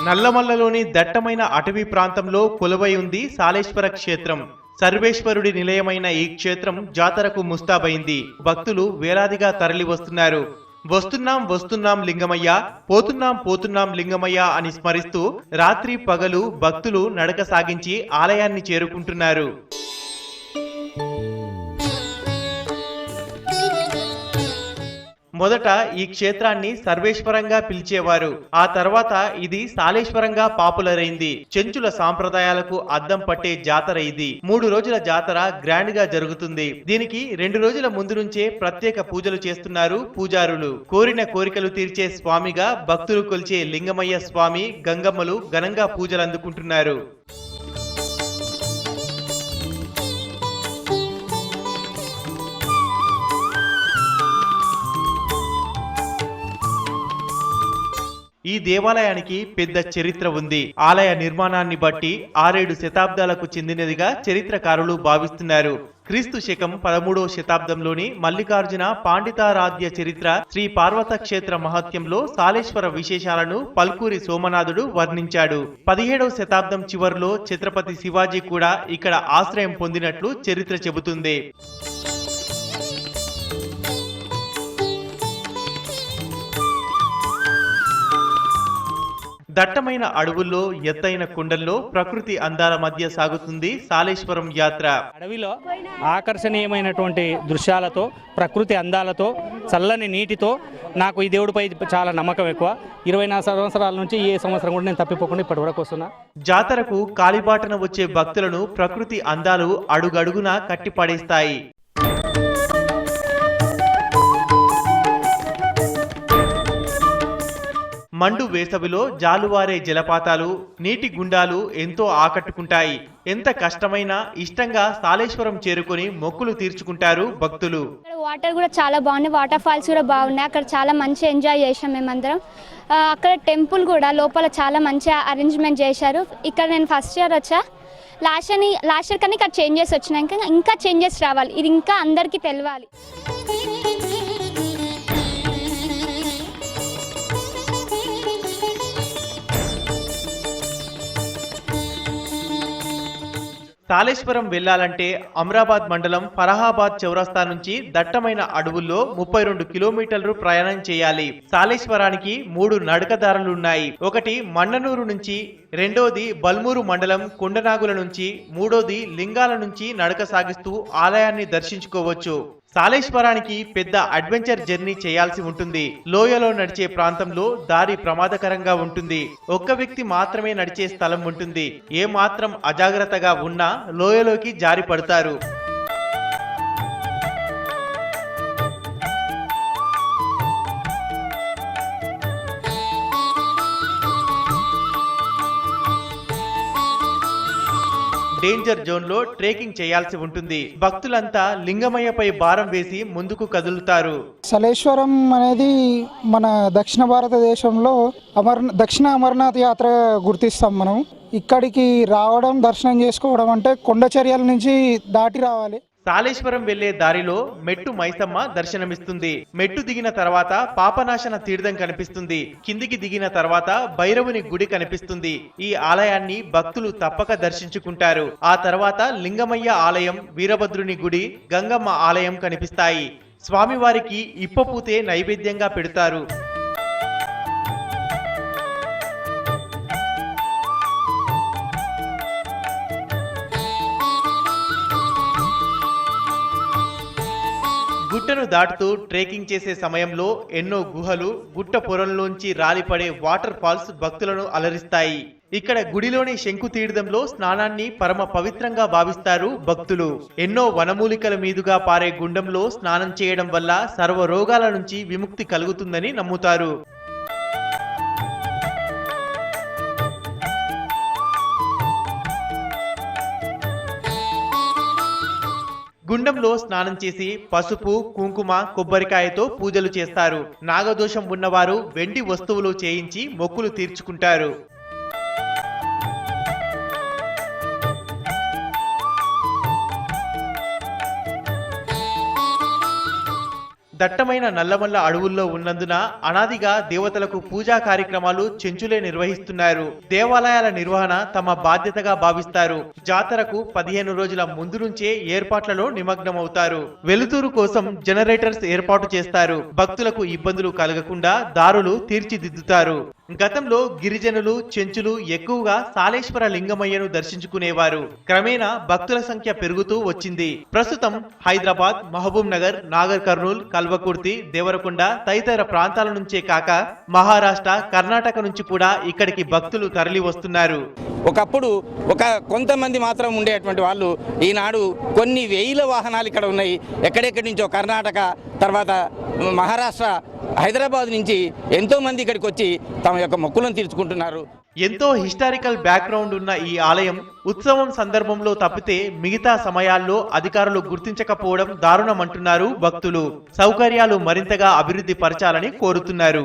నల్లమల్లలోని దట్టమైన అటవీ ప్రాంతంలో కొలువై ఉంది సాలేశ్వర క్షేత్రం. సర్వేశ్వరుడి నిలయమైన ఈ క్షేత్రం జాతరకు ముస్తాబైంది. భక్తులు వేలాదిగా తరలి వస్తున్నారు. వస్తున్నాం వస్తున్నాం లింగమయ్య, పోతున్నాం పోతున్నాం లింగమయ్య అని స్మరిస్తూ రాత్రి పగలు భక్తులు నడక సాగించి ఆలయాన్ని చేరుకుంటున్నారు. మొదట ఈ క్షేత్రాన్ని సర్వేశ్వరంగా పిలిచేవారు. ఆ తర్వాత ఇది సాలేశ్వరంగా పాపులర్ అయింది. చెంచుల సాంప్రదాయాలకు అద్దం పట్టే జాతర ఇది. 3 రోజుల జాతర గ్రాండ్ గా జరుగుతుంది. దీనికి 2 రోజుల ముందు నుంచే ప్రత్యేక పూజలు చేస్తున్నారు పూజారులు. కోరిన కోరికలు తీర్చే స్వామిగా భక్తులు కొలిచే లింగమయ్య స్వామి, గంగమ్మలు ఘనంగా పూజలు అందుకుంటున్నారు. ఈ దేవాలయానికి పెద్ద చరిత్ర ఉంది. ఆలయ నిర్మాణాన్ని బట్టి 6-7 శతాబ్దాలకు చెందినదిగా చరిత్రకారులు భావిస్తున్నారు. క్రీస్తు శకం 13వ శతాబ్దంలోని మల్లికార్జున పాండితారాధ్య చరిత్ర శ్రీ పార్వత క్షేత్ర మహత్యంలో సాలేశ్వర విశేషాలను పల్కూరి సోమనాథుడు వర్ణించాడు. 17వ శతాబ్దం చివరిలో ఛత్రపతి శివాజీ కూడా ఇక్కడ ఆశ్రయం పొందినట్లు చరిత్ర చెబుతుంది. దట్టమైన అడవుల్లో ఎత్తైన కొండల్లో ప్రకృతి అందాల మధ్య సాగుతుంది సాలేశ్వరం యాత్ర. అడవిలో ఆకర్షణీయమైనటువంటి దృశ్యాలతో, ప్రకృతి అందాలతో, చల్లని నీటితో నాకు ఈ దేవుడిపై చాలా నమ్మకం ఎక్కువ. 24 సంవత్సరాల నుంచి ఏ సంవత్సరం కూడా నేను తప్పిపోకుండా ఇప్పటి వరకు వస్తున్నా. జాతరకు కాలిబాటన వచ్చే భక్తులను ప్రకృతి అందాలు అడుగడుగునా కట్టిపడేస్తాయి. మండు వేసవిలో జాలువారే జలపాతాలు, నీటి గుండాలు ఎంతో ఆకట్టుకుంటాయి. ఎంత కష్టమైనా ఇష్టంగా సాలేశ్వరం చేరుకొని మొక్కులు తీర్చుకుంటారు భక్తులు. వాటర్ కూడా చాలా బాగున్నాయి, వాటర్ ఫాల్స్ కూడా బాగున్నాయి. అక్కడ చాలా మంచి ఎంజాయ్ చేసాం మేమందరం. అక్కడ టెంపుల్ కూడా లోపల చాలా మంచిగా అరేంజ్మెంట్ చేశారు. ఇక్కడ నేను ఫస్ట్ ఇయర్ వచ్చా, లాస్ట్ ఇయర్ కానీ ఇక్కడ చేంజెస్ వచ్చినాయి. ఇంకా చేంజెస్ రావాలి, ఇది ఇంకా అందరికీ తెలవాలి. సాలేశ్వరం వెళ్లాలంటే అమరాబాద్ మండలం ఫరహాబాద్ చౌరస్తా నుంచి దట్టమైన అడవుల్లో 32 కిలోమీటర్లు ప్రయాణం చేయాలి. సాలేశ్వరానికి 3 నడకదారులున్నాయి. ఒకటి మన్ననూరు నుంచి, రెండోది బల్మూరు మండలం కొండనాగుల నుంచి, మూడోది లింగాల నుంచి నడక సాగిస్తూ ఆలయాన్ని దర్శించుకోవచ్చు. సాలేశ్వరానికి పెద్ద అడ్వెంచర్ జర్నీ చేయాల్సి ఉంటుంది. లోయలో నడిచే ప్రాంతంలో దారి ప్రమాదకరంగా ఉంటుంది. ఒక్క వ్యక్తి మాత్రమే నడిచే స్థలం ఉంటుంది. ఏ మాత్రం అజాగ్రత్తగా ఉన్నా లోయలోకి జారి పడతారు. డేంజర్ జోన్ లో ట్రెకింగ్ చేయాల్సి ఉంటుంది. భక్తులంతా లింగమయ్యపై భారం వేసి ముందుకు కదులుతారు. సాలేశ్వరం అనేది మన దక్షిణ భారతదేశంలో దక్షిణ అమర్నాథ్ యాత్ర గుర్తిస్తాం మనం. ఇక్కడికి రావడం, దర్శనం చేసుకోవడం అంటే కొండ చర్యల నుంచి దాటి రావాలి. సాలేశ్వరం వెళ్లే దారిలో మెట్టు మైసమ్మ దర్శనమిస్తుంది. మెట్టు దిగిన తర్వాత పాపనాశన తీర్థం కనిపిస్తుంది. కిందికి దిగిన తర్వాత భైరవుని గుడి కనిపిస్తుంది. ఈ ఆలయాన్ని భక్తులు తప్పక దర్శించుకుంటారు. ఆ తర్వాత లింగమయ్య ఆలయం, వీరభద్రుని గుడి, గంగమ్మ ఆలయం కనిపిస్తాయి. స్వామివారికి ఇప్పపూతే నైవేద్యంగా పెడతారు. గుట్టను దాటుతూ ట్రెకింగ్ చేసే సమయంలో ఎన్నో గుహలు, గుట్ట పొరల్లోంచి రాలిపడే వాటర్ ఫాల్స్ భక్తులను అలరిస్తాయి. ఇక్కడ గుడిలోని శంకు తీర్థంలో స్నానాన్ని పరమ పవిత్రంగా భావిస్తారు భక్తులు. ఎన్నో వనమూలికల మీదుగా పారే గుండంలో స్నానం చేయడం వల్ల సర్వ రోగాల నుంచి విముక్తి కలుగుతుందని నమ్ముతారు. గుండంలో స్నానం చేసి పసుపు, కుంకుమ, కొబ్బరికాయతో పూజలు చేస్తారు. నాగదోషం ఉన్నవారు వెండి వస్తువులు చేయించి మొక్కులు తీర్చుకుంటారు. దట్టమైన నల్లమల్ల అడవుల్లో ఉన్నందున అనాదిగా దేవతలకు పూజా కార్యక్రమాలు చెంచులే నిర్వహిస్తున్నారు. దేవాలయాల నిర్వహణ తమ బాధ్యతగా భావిస్తారు. జాతరకు 15 రోజుల ముందు నుంచే ఏర్పాట్లలో నిమగ్నమవుతారు. వెలుతురు కోసం జనరేటర్స్ ఏర్పాటు చేస్తారు. భక్తులకు ఇబ్బందులు కలగకుండా దారులు తీర్చిదిద్దుతారు. గతంలో గిరిజనులు చెంచులు ఎక్కువగా సాలేశ్వర లింగమయ్యను దర్శించుకునేవారు. క్రమేణా భక్తుల సంఖ్య పెరుగుతూ వచ్చింది. ప్రస్తుతం హైదరాబాద్, మహబూబ్ నగర్, నాగర్ కర్నూల్, కల్వకుర్తి, దేవరకొండ తదితర ప్రాంతాల నుంచే కాక మహారాష్ట్ర, కర్ణాటక నుంచి కూడా ఇక్కడికి భక్తులు తరలి వస్తున్నారు. ఒకప్పుడు కొంతమంది మాత్రం ఉండేటువంటి వాళ్ళు ఈనాడు కొన్ని వేల వాహనాలు ఇక్కడ ఉన్నాయి. ఎక్కడెక్కడి నుంచో కర్ణాటక, తర్వాత మహారాష్ట్ర, హైదరాబాద్ నుంచి ఎంతో మంది ఇక్కడికి వచ్చి తమ యొక్క మొక్కులను తీర్చుకుంటున్నారు. ఎంతో హిస్టారికల్ బ్యాక్గ్రౌండ్ ఉన్న ఈ ఆలయం ఉత్సవం సందర్భంలో తప్పితే మిగతా సమయాల్లో అధికారులు గుర్తించకపోవడం దారుణమంటున్నారు భక్తులు. సౌకర్యాలు మరింతగా అభివృద్ధి పరచాలని కోరుతున్నారు.